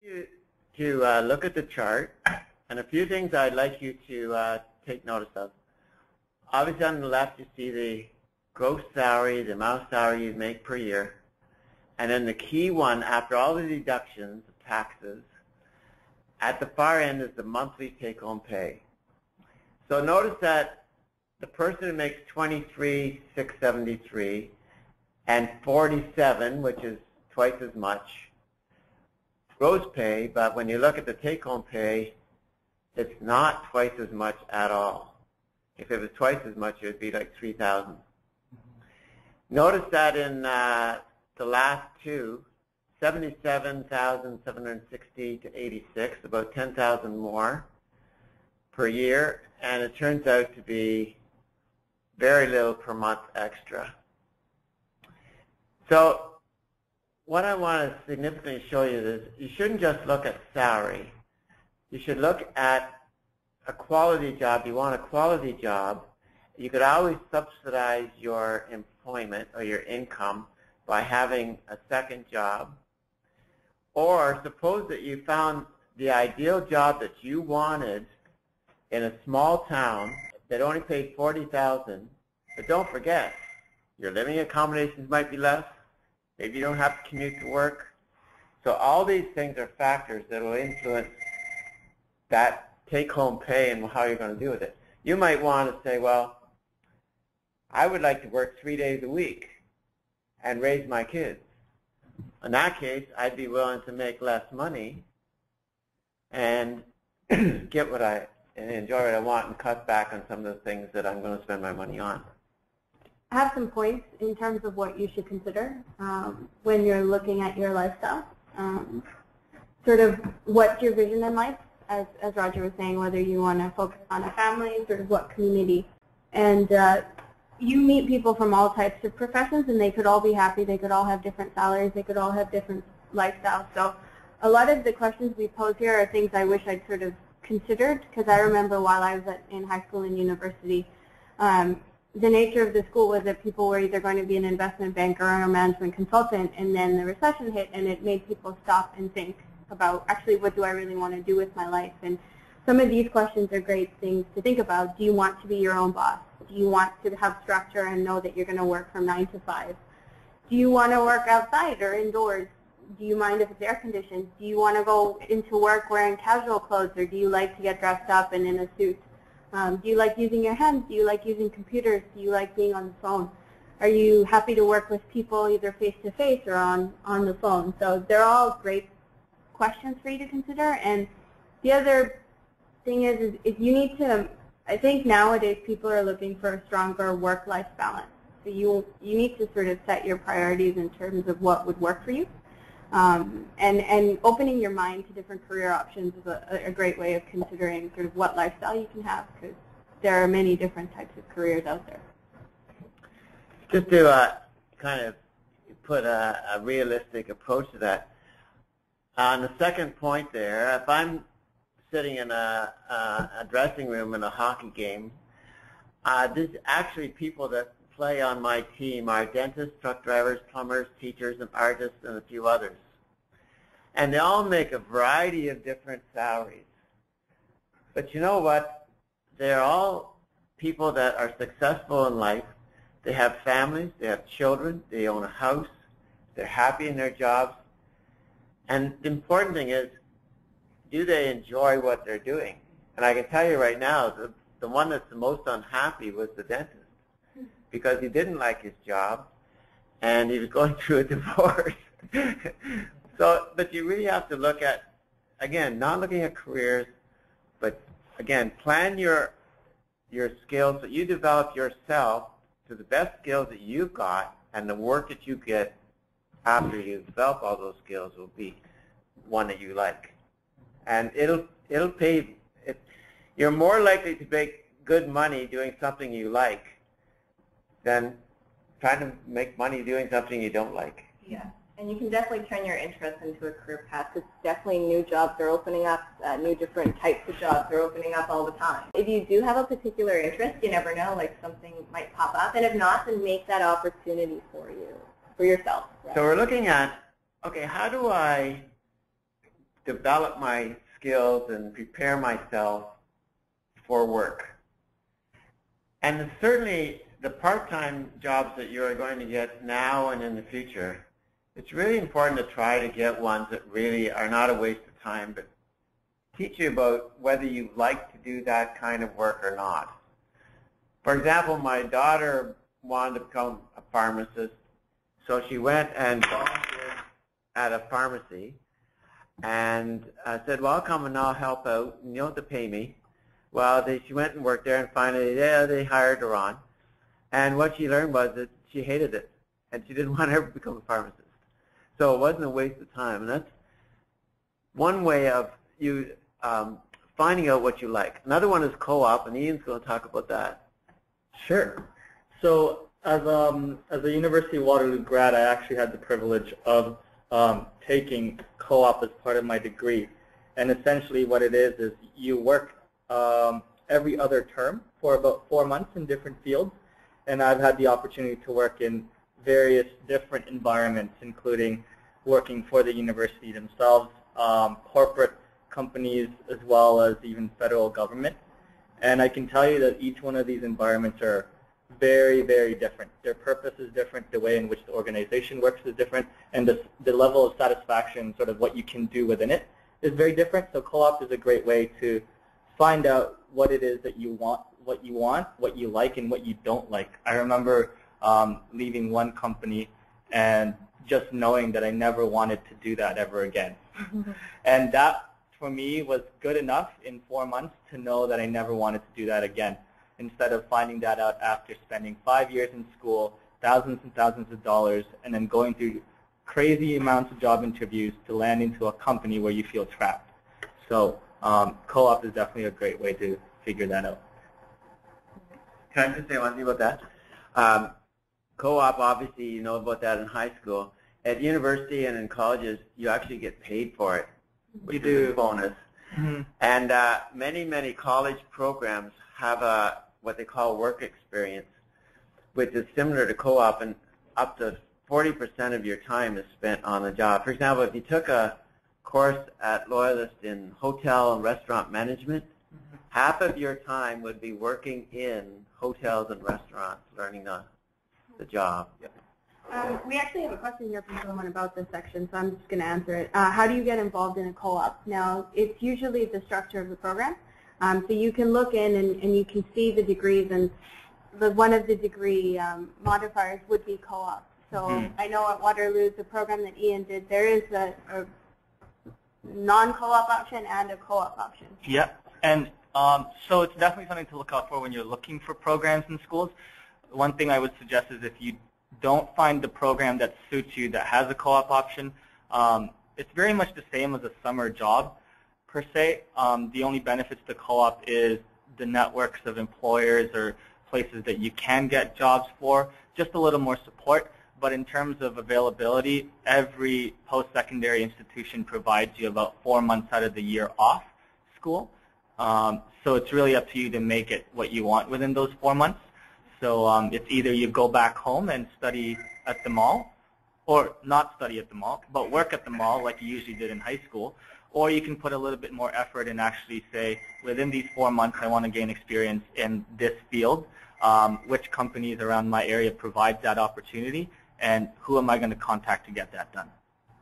You to look at the chart, and a few things I'd like you to take notice of. Obviously on the left you see the gross salary, the amount of salary you make per year, and then the key one after all the deductions, taxes, at the far end is the monthly take-home pay. So notice that the person who makes $23,673 and $47, which is twice as much gross pay, but when you look at the take-home pay, it's not twice as much at all. If it was twice as much, it would be like $3,000. Notice that in the last two, 77,760 to 86, about 10,000 more per year, and it turns out to be very little per month extra. So what I want to significantly show you is you shouldn't just look at salary. You should look at a quality job. You want a quality job. You could always subsidize your employment or your income by having a second job. Or suppose that you found the ideal job that you wanted in a small town that only paid $40,000, but don't forget, your living accommodations might be less. Maybe you don't have to commute to work. So all these things are factors that will influence that take-home pay and how you're going to deal with it. You might want to say, well, I would like to work 3 days a week and raise my kids. In that case, I'd be willing to make less money and get what I and enjoy what I want and cut back on some of the things that I'm going to spend my money on. I have some points in terms of what you should consider when you're looking at your lifestyle. Sort of what's your vision in life, as Roger was saying, whether you want to focus on a family, sort of what community. And you meet people from all types of professions, and they could all be happy. They could all have different salaries. They could all have different lifestyles. So a lot of the questions we pose here are things I wish I'd sort of considered, because I remember while I was in high school and university, the nature of the school was that people were either going to be an investment banker or a management consultant, and then the recession hit, and it made people stop and think about, actually, what do I really want to do with my life? And some of these questions are great things to think about. Do you want to be your own boss? Do you want to have structure and know that you're going to work from 9 to 5? Do you want to work outside or indoors? Do you mind if it's air conditioned? Do you want to go into work wearing casual clothes, or do you like to get dressed up and in a suit? Do you like using your hands? Do you like using computers? Do you like being on the phone? Are you happy to work with people either face-to-face or on the phone? So they're all great questions for you to consider. And the other thing is you need to, I think nowadays people are looking for a stronger work-life balance. So you need to sort of set your priorities in terms of what would work for you. And opening your mind to different career options is a great way of considering sort of what lifestyle you can have, because there are many different types of careers out there. Just to kind of put a realistic approach to that, on the second point there, if I'm sitting in a dressing room in a hockey game, there's actually people that play on my team are dentists, truck drivers, plumbers, teachers, and artists, and a few others. And they all make a variety of different salaries. But you know what? They're all people that are successful in life. They have families, they have children, they own a house, they're happy in their jobs. And the important thing is, do they enjoy what they're doing? And I can tell you right now, the one that's the most unhappy was the dentist, because he didn't like his job, and he was going through a divorce. So, but you really have to look at, again, not looking at careers, but again, plan your skills so you develop yourself to the best skills that you've got, and the work that you get after you develop all those skills will be one that you like. And it'll pay. You're more likely to make good money doing something you like than trying to make money doing something you don't like. Yeah, and you can definitely turn your interest into a career path, because definitely new jobs are opening up, new different types of jobs are opening up all the time. If you do have a particular interest, you never know, like something might pop up, and if not, then make that opportunity for you, for yourself. Right? So we're looking at, okay, how do I develop my skills and prepare myself for work. And certainly the part-time jobs that you're going to get now and in the future, it's really important to try to get ones that really are not a waste of time, but teach you about whether you like to do that kind of work or not. For example, my daughter wanted to become a pharmacist, so she went and volunteered at a pharmacy, and I said, well, I'll come and I'll help out, and you don't have to pay me. Well, she went and worked there, and finally, they hired her on. And what she learned was that she hated it, and she didn't want to ever become a pharmacist. So it wasn't a waste of time, and that's one way of you finding out what you like. Another one is co-op, and Ian's going to talk about that. Sure. So as a University of Waterloo grad, I actually had the privilege of taking co-op as part of my degree. And essentially what it is you work every other term for about 4 months in different fields. And I've had the opportunity to work in various different environments, including working for the university themselves, corporate companies, as well as even federal government. And I can tell you that each one of these environments are very, very different. Their purpose is different, the way in which the organization works is different, and the level of satisfaction, sort of what you can do within it, is very different. So co-op is a great way to find out what it is that you want, what you like, and what you don't like. I remember leaving one company and just knowing that I never wanted to do that ever again. And that, for me, was good enough in 4 months to know that I never wanted to do that again, instead of finding that out after spending 5 years in school, thousands and thousands of dollars, and then going through crazy amounts of job interviews to land into a company where you feel trapped. So co-op is definitely a great way to figure that out. Can I just say one thing about that? Co-op, obviously, you know about that in high school. At university and in colleges, you actually get paid for it, which is a bonus. Mm-hmm. And many, many college programs have what they call work experience, which is similar to co-op, and up to 40% of your time is spent on the job. For example, if you took a course at Loyalist in hotel and restaurant management, half of your time would be working in hotels and restaurants, learning the job. We actually have a question here from someone about this section, so I'm just going to answer it. How do you get involved in a co-op? Now, it's usually the structure of the program. So you can look in and you can see the degrees, and one of the degree modifiers would be co-op. So I know at Waterloo, the program that Ian did, there is a non-co-op option and a co-op option. Yeah, and so it's definitely something to look out for when you're looking for programs in schools. One thing I would suggest is if you don't find the program that suits you that has a co-op option, it's very much the same as a summer job per se. The only benefits to co-op is the networks of employers or places that you can get jobs for, just a little more support. But in terms of availability, every post-secondary institution provides you about 4 months out of the year off school. So it's really up to you to make it what you want within those 4 months. So it's either you go back home and study at the mall, or not study at the mall, but work at the mall like you usually did in high school, or you can put a little bit more effort and actually say, within these 4 months, I want to gain experience in this field. Which companies around my area provides that opportunity, and who am I going to contact to get that done?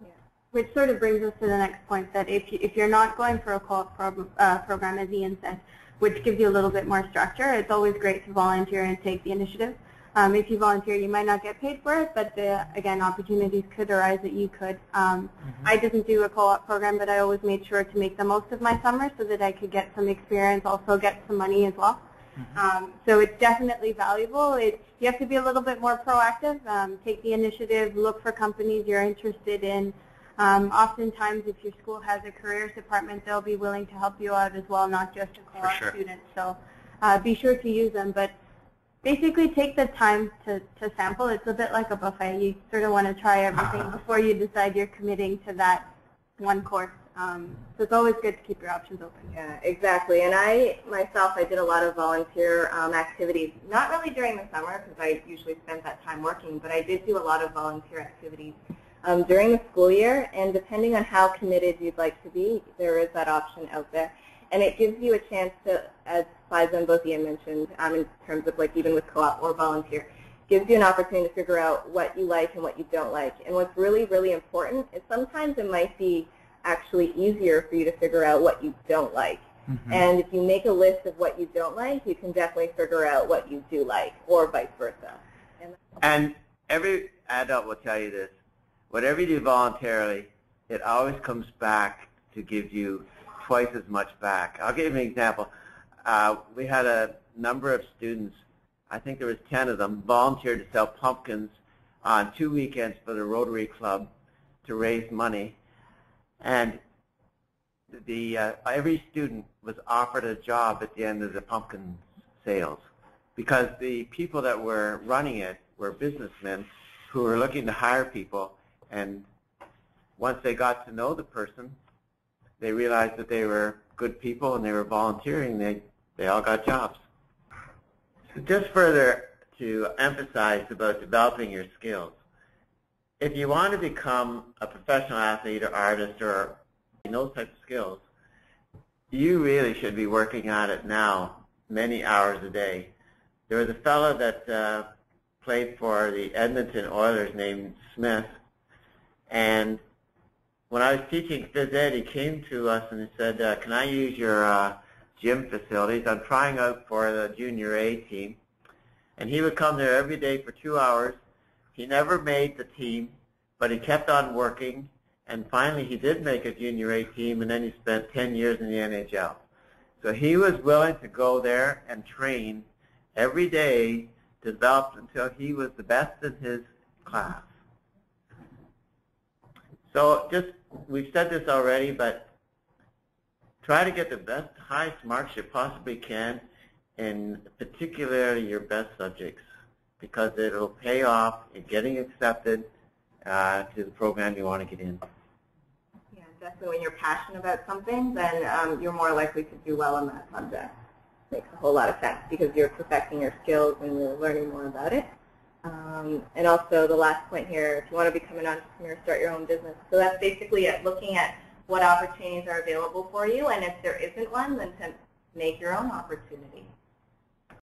Yeah. Which sort of brings us to the next point, that if you're not going for a co-op program, as Ian said, which gives you a little bit more structure, it's always great to volunteer and take the initiative. If you volunteer, you might not get paid for it, but again, opportunities could arise that you could. I didn't do a co-op program, but I always made sure to make the most of my summer so that I could get some experience, also get some money as well. So it's definitely valuable. You have to be a little bit more proactive, take the initiative, look for companies you're interested in. Oftentimes, if your school has a careers department, they'll be willing to help you out as well, not just a co-op student. So be sure to use them. But basically, take the time to sample. It's a bit like a buffet. You sort of want to try everything before you decide you're committing to that one course. So it's always good to keep your options open. Yeah, exactly. And I did a lot of volunteer activities, not really during the summer because I usually spent that time working, but I did do a lot of volunteer activities during the school year, and depending on how committed you'd like to be, there is that option out there. And it gives you a chance to, as Fiza and Bothia mentioned, in terms of like even with co-op or volunteer, gives you an opportunity to figure out what you like and what you don't like. And what's really, really important is sometimes it might be actually easier for you to figure out what you don't like. Mm-hmm. And if you make a list of what you don't like, you can definitely figure out what you do like, or vice versa. And every adult will tell you this. Whatever you do voluntarily, it always comes back to give you twice as much back. I'll give you an example. We had a number of students, I think there was 10 of them, volunteered to sell pumpkins on 2 weekends for the Rotary Club to raise money. And every student was offered a job at the end of the pumpkin sales because the people that were running it were businessmen who were looking to hire people, and once they got to know the person, they realized that they were good people and they were volunteering. They all got jobs. So just further to emphasize about developing your skills, if you want to become a professional athlete or artist or those types of skills, you really should be working on it now, many hours a day. There was a fellow that played for the Edmonton Oilers named Smith, and when I was teaching phys ed, he came to us and he said, can I use your gym facilities? I'm trying out for the junior A team. And he would come there every day for 2 hours. He never made the team, but he kept on working. And finally, he did make a junior A team, and then he spent 10 years in the NHL. So he was willing to go there and train every day, develop until he was the best in his class. So just, we've said this already, but try to get the best, highest marks you possibly can in particularly your best subjects, because it'll pay off in getting accepted to the program you want to get in. Definitely when you're passionate about something, then you're more likely to do well in that subject. Makes a whole lot of sense because you're perfecting your skills and you're learning more about it. And also the last point here, if you want to become an entrepreneur, start your own business. So that's basically looking at what opportunities are available for you, and if there isn't one, then to make your own opportunity.